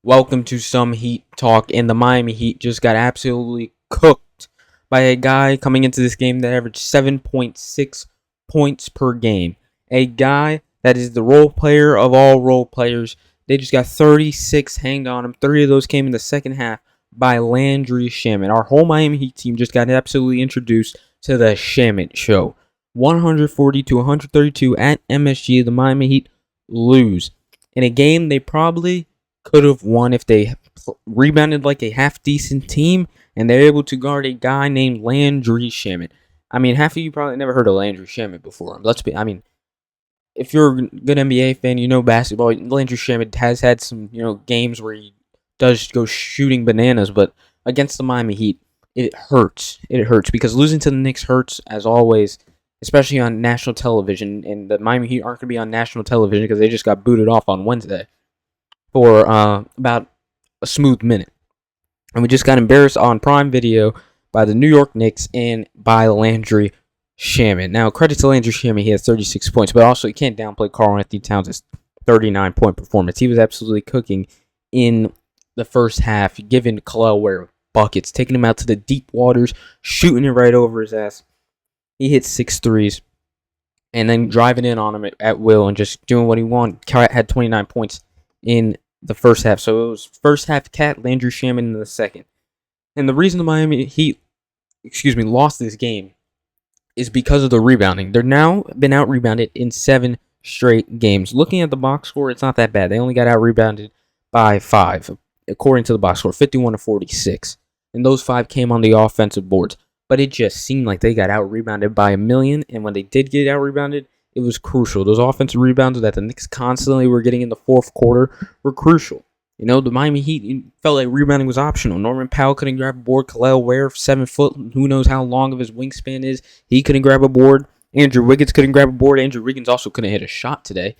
Welcome to some Heat talk, and the Miami Heat just got absolutely cooked by a guy coming into this game that averaged 7.6 points per game. A guy that is the role player of all role players. They just got 36 hanged on him. 30 of those came in the second half by LANDRY SHAMET. Our whole Miami Heat team just got absolutely introduced to the Shamet show. 140 to 132 at MSG. The Miami Heat lose in a game they probably could have won if they rebounded like a half-decent team and they're able to guard a guy named LANDRY SHAMET. I mean, half of you probably never heard of LANDRY SHAMET before. If you're a good NBA fan, you know basketball. LANDRY SHAMET has had some, games where he does go shooting bananas, but against the Miami Heat, it hurts. It hurts because losing to the Knicks hurts, as always, especially on national television, and the Miami Heat aren't going to be on national television because they just got booted off on Wednesday for about a smooth minute. And we just got embarrassed on Prime Video by the New York Knicks and by LANDRY SHAMET. Now, credit to LANDRY SHAMET, he has 36 points, but also you can't downplay Karl-Anthony Towns' 39-point performance. He was absolutely cooking in the first half, giving Khalil Ware buckets, taking him out to the deep waters, shooting it right over his ass. He hit 6 threes, and then driving in on him at will and just doing what he wanted. Had 29 points in the first half. So it was first half Cat, LANDRY SHAMET in the second. And the reason the Miami Heat, lost this game is because of the rebounding. They're now been out-rebounded in 7 straight games. Looking at the box score, it's not that bad. They only got out-rebounded by 5, according to the box score, 51 to 46. And those 5 came on the offensive boards. But it just seemed like they got out-rebounded by a million. And when they did get out-rebounded, it was crucial. Those offensive rebounds that the Knicks constantly were getting in the fourth quarter were crucial. The Miami Heat felt like rebounding was optional. Norman Powell couldn't grab a board. Khalil Ware, 7 foot, who knows how long of his wingspan is. He couldn't grab a board. Andrew Wiggins couldn't grab a board. Andrew Wiggins also couldn't hit a shot today.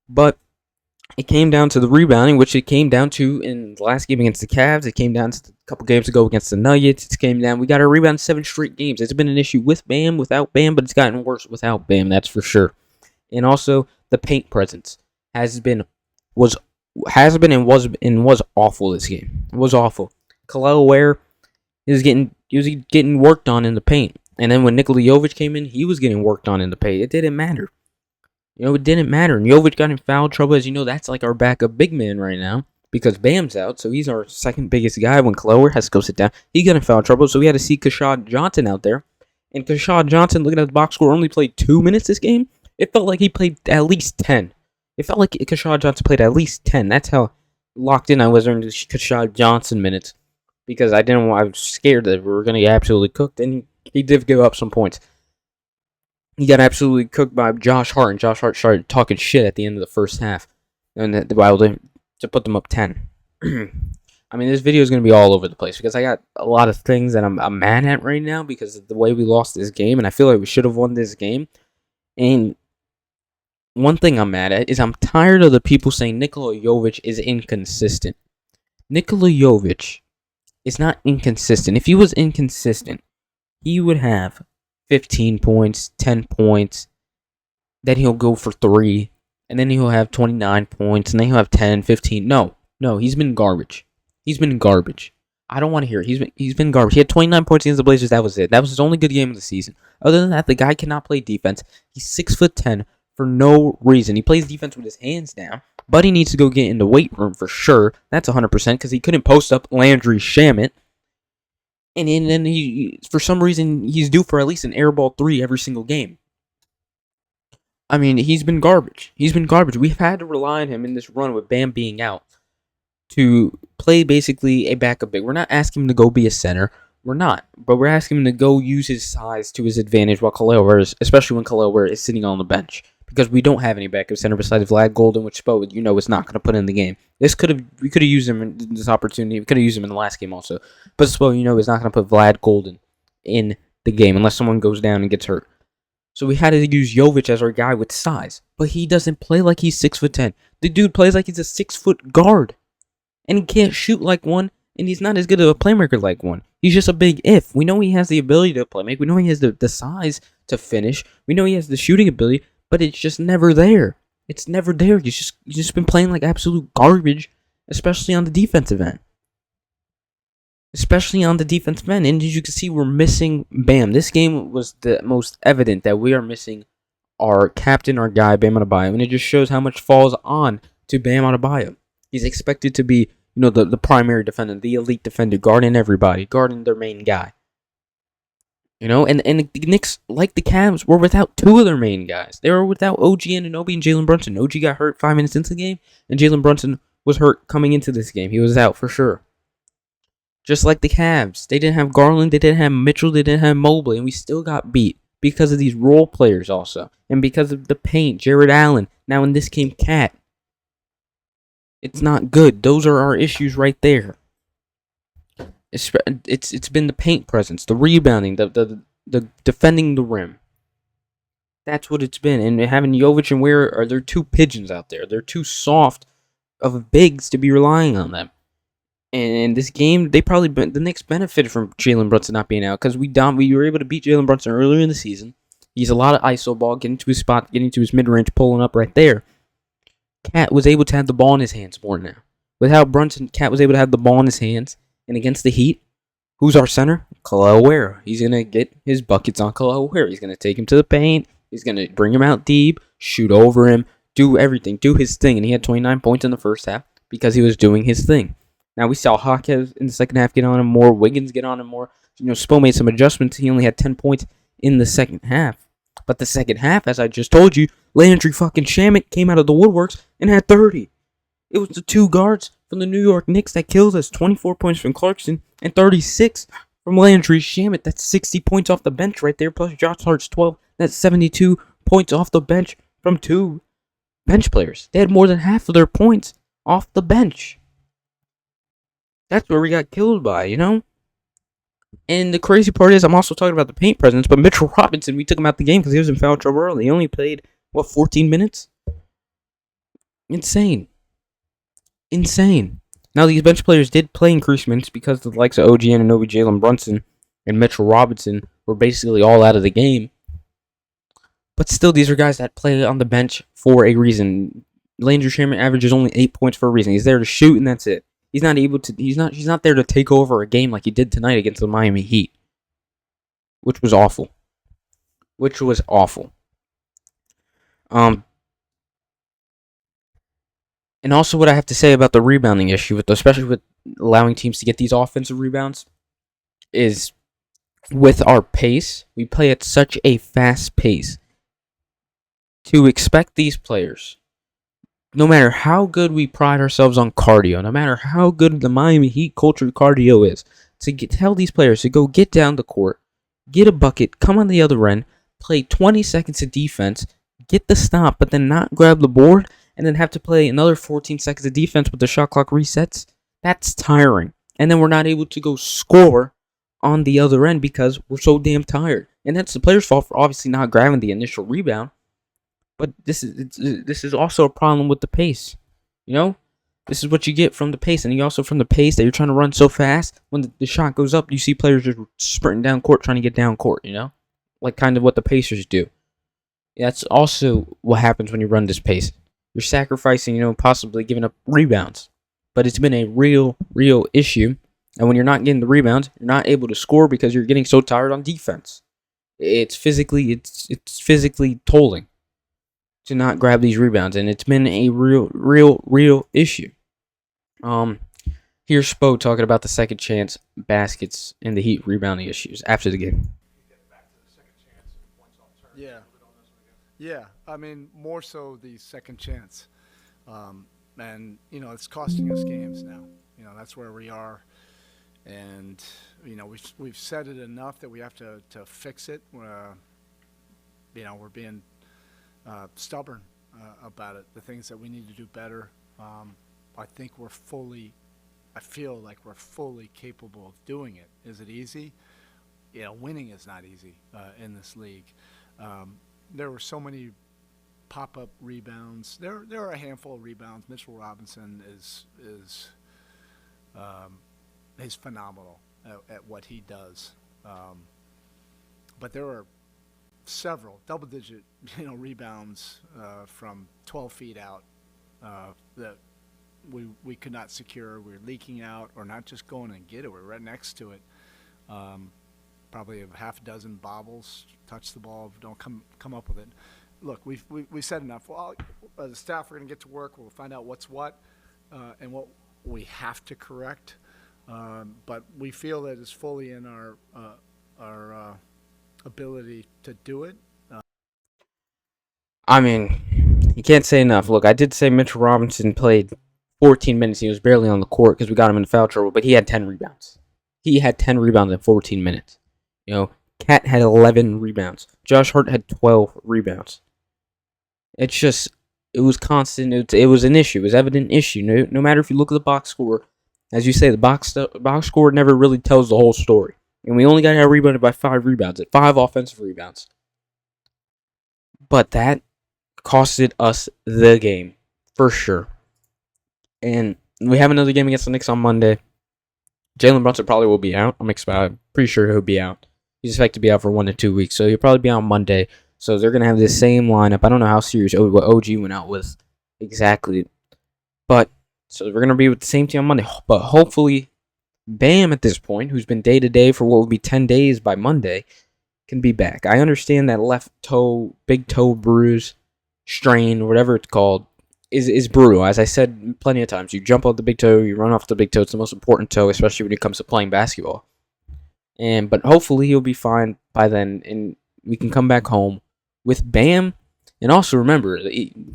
But it came down to the rebounding, which it came down to in the last game against the Cavs. It came down to a couple games ago against the Nuggets. It came down. We got a rebound 7 straight games. It's been an issue with Bam, without Bam, but it's gotten worse without Bam, that's for sure. And also, the paint presence was awful this game. It was awful. Khalil Ware was getting worked on in the paint. And then when Nikola Jovic came in, he was getting worked on in the paint. It didn't matter. It didn't matter. And Jovic got in foul trouble. As you know, that's like our backup big man right now because Bam's out. So he's our second biggest guy when Khalil Ware has to go sit down. He got in foul trouble. So we had to see Kashad Johnson out there. And Kashad Johnson, looking at the box score, only played 2 minutes this game. It felt like he played at least 10. It felt like Kashad Johnson played at least 10. That's how locked in I was during the Kashad Johnson minutes. Because I was scared that we were going to get absolutely cooked. And he did give up some points. He got absolutely cooked by Josh Hart, and Josh Hart started talking shit at the end of the first half, and to put them up 10. This video is going to be all over the place because I got a lot of things that I'm mad at right now because of the way we lost this game, and I feel like we should have won this game. And one thing I'm mad at is I'm tired of the people saying Nikola Jovic is inconsistent. Nikola Jovic is not inconsistent. If he was inconsistent, he would have 15 points, 10 points, then he'll go for 3, and then he'll have 29 points, and then he'll have 10, 15. No, he's been garbage. He's been garbage. I don't want to hear it. He's been garbage. He had 29 points against the Blazers. That was it. That was his only good game of the season. Other than that, the guy cannot play defense. He's 6'10" for no reason. He plays defense with his hands down, but he needs to go get in the weight room for sure. That's 100% because he couldn't post up LANDRY SHAMET. And then for some reason, he's due for at least an airball 3 every single game. He's been garbage. We've had to rely on him in this run with Bam being out to play basically a backup big. We're not asking him to go be a center. We're not. But we're asking him to go use his size to his advantage while Khalil Ware especially when Khalil Ware is sitting on the bench. Because we don't have any backup center besides Vlad Golden, which Spo, is not going to put in the game. We could have used him in this opportunity. We could have used him in the last game also. But Spo, is not going to put Vlad Golden in the game unless someone goes down and gets hurt. So we had to use Jovic as our guy with size. But he doesn't play like he's 6'10". The dude plays like he's a 6-foot guard. And he can't shoot like one. And he's not as good of a playmaker like one. He's just a big if. We know he has the ability to play make. We know he has the size to finish. We know he has the shooting ability. But it's just never there. It's never there. He's just been playing like absolute garbage especially on the defensive end. And as you can see, we're missing Bam. This game was the most evident that we are missing our captain, our guy, Bam Adebayo. And it just shows how much falls on to Bam Adebayo. He's expected to be, the primary defender, the elite defender, guarding everybody, guarding their main guy. And the Knicks, like the Cavs, were without two of their main guys. They were without OG Anunoby and Jalen Brunson. OG got hurt 5 minutes into the game, and Jalen Brunson was hurt coming into this game. He was out for sure. Just like the Cavs. They didn't have Garland, they didn't have Mitchell, they didn't have Mobley, and we still got beat because of these role players also. And because of the paint, Jared Allen. Now in this game, Cat. It's not good. Those are our issues right there. It's been the paint presence, the rebounding, the defending the rim. That's what it's been. And having Jovic and Ware, they're two pigeons out there. They're too soft of bigs to be relying on them. And this game, the Knicks benefited from Jalen Brunson not being out because we were able to beat Jalen Brunson earlier in the season. He's a lot of ISO ball, getting to his spot, getting to his mid-range, pulling up right there. Cat was able to have the ball in his hands more now. Without Brunson, Cat was able to have the ball in his hands. And against the Heat, who's our center? Kel'el Ware. He's going to get his buckets on Kel'el Ware. He's going to take him to the paint. He's going to bring him out deep, shoot over him, do everything, do his thing. And he had 29 points in the first half because he was doing his thing. Now, we saw Hawkes in the second half get on him more. Wiggins get on him more. Spo made some adjustments. He only had 10 points in the second half. But the second half, as I just told you, Landry fucking Shamet came out of the woodworks and had 30. It was the two guards from the New York Knicks that killed us. 24 points from Clarkson and 36 from Landry Shamet. That's 60 points off the bench right there. Plus Josh Hart's 12. That's 72 points off the bench from two bench players. They had more than half of their points off the bench. That's where we got killed by, And the crazy part is, I'm also talking about the paint presence, but Mitchell Robinson, we took him out the game because he was in foul trouble early. He only played, 14 minutes? Insane. Now, these bench players did play increased minutes because the likes of OG Anunoby, Jalen Brunson, and Mitchell Robinson were basically all out of the game. But still, these are guys that play on the bench for a reason. Landry Shamet averages only 8 points for a reason. He's there to shoot, and that's it. He's not there to take over a game like he did tonight against the Miami Heat. Which was awful. And also what I have to say about the rebounding issue, especially with allowing teams to get these offensive rebounds, is with our pace, we play at such a fast pace. To expect these players, no matter how good we pride ourselves on cardio, no matter how good the Miami Heat culture cardio is, tell these players to go get down the court, get a bucket, come on the other end, play 20 seconds of defense, get the stop, but then not grab the board, and then have to play another 14 seconds of defense with the shot clock resets, that's tiring. And then we're not able to go score on the other end because we're so damn tired. And that's the player's fault for obviously not grabbing the initial rebound. But this is also a problem with the pace. This is what you get from the pace. And you also from the pace that you're trying to run so fast, when the shot goes up, you see players just sprinting down court trying to get down court, Like kind of what the Pacers do. That's also what happens when you run this pace. You're sacrificing, possibly giving up rebounds. But it's been a real issue. And when you're not getting the rebounds, you're not able to score because you're getting so tired on defense. It's physically tolling to not grab these rebounds, and it's been a real issue. Here's Spo talking about the second chance baskets and the Heat rebounding issues after the game. Yeah. I mean, more so the second chance, and it's costing us games now. That's where we are, and we've said it enough that we have to fix it. We're being stubborn about it. The things that we need to do better. I feel like we're fully capable of doing it. Is it easy? Winning is not easy in this league. There were so many pop-up rebounds. There are a handful of rebounds. Mitchell Robinson is phenomenal at what he does. But there are several double-digit rebounds from 12 feet out that we could not secure. We were leaking out, or not just going and get it. We were right next to it. Probably a half dozen bobbles, touch the ball, don't come up with it. Look, we said enough. Well, as a staff, we're going to get to work. We'll find out what's what and what we have to correct. But we feel that it's fully in our ability to do it. I mean, you can't say enough. Look, I did say Mitchell Robinson played 14 minutes. He was barely on the court because we got him in foul trouble, but he had 10 rebounds. He had 10 rebounds in 14 minutes. You know, Cat had 11 rebounds. Josh Hart had 12 rebounds. It's just, it was constant. It was an issue. It was an evident issue. No matter if you look at the box score, as you say, the box score never really tells the whole story. And we only got out rebounded by 5 rebounds, at 5 offensive rebounds. But that costed us the game, for sure. And we have another game against the Knicks on Monday. Jalen Brunson probably will be out. I'm pretty sure he'll be out. He's expected to be out for 1 to 2 weeks, so he'll probably be out on Monday. So they're going to have the same lineup. I don't know how serious what OG went out with exactly. But, so we're going to be with the same team on Monday. But hopefully, Bam at this point, who's been day-to-day for what would be 10 days by Monday, can be back. I understand that left toe, big toe bruise, strain, whatever it's called, is brutal. As I said plenty of times, you jump off the big toe, you run off the big toe. It's the most important toe, especially when it comes to playing basketball. But hopefully he'll be fine by then, and we can come back home with Bam. And also remember,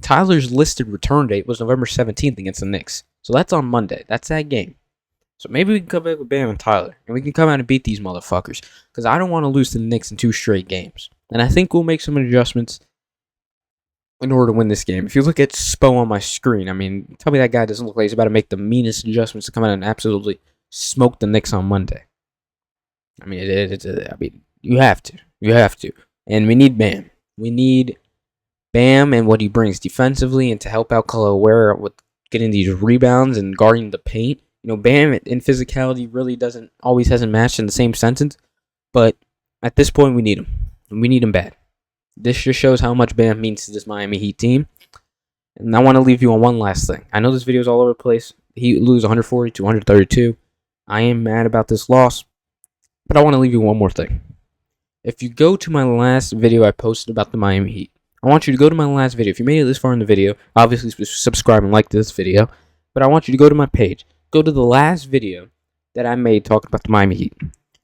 Tyler's listed return date was November 17th against the Knicks. So that's on Monday. That's that game. So maybe we can come back with Bam and Tyler, and we can come out and beat these motherfuckers. Because I don't want to lose to the Knicks in 2 straight games. And I think we'll make some adjustments in order to win this game. If you look at Spo on my screen, I mean, tell me that guy doesn't look like he's about to make the meanest adjustments to come out and absolutely smoke the Knicks on Monday. I mean, you have to. And we need Bam. We need Bam and what he brings defensively and to help out Kalaware with getting these rebounds and guarding the paint. You know, Bam in physicality really hasn't matched in the same sentence. But at this point, we need him. And we need him bad. This just shows how much Bam means to this Miami Heat team. And I want to leave you on one last thing. I know this video is all over the place. Heat lose 140 to 132. I am mad about this loss. But I want to leave you one more thing. If you go to my last video I posted about the Miami Heat, I want you to go to my last video. If you made it this far in the video, obviously subscribe and like this video. But I want you to go to my page. Go to the last video that I made talking about the Miami Heat.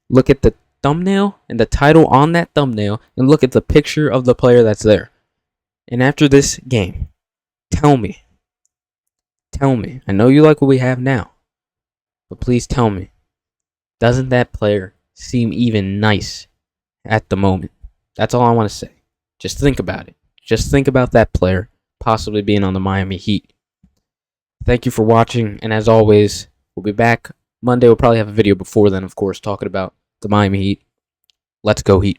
Look at the thumbnail and the title on that thumbnail, and look at the picture of the player that's there. And after this game, tell me, I know you like what we have now, but please tell me, doesn't that player seem even nice at the moment? That's all I want to say. Just think about it. Just think about that player possibly being on the Miami Heat. Thank you for watching, and as always, we'll be back Monday. We'll probably have a video before then, of course, talking about the Miami Heat. Let's go Heat.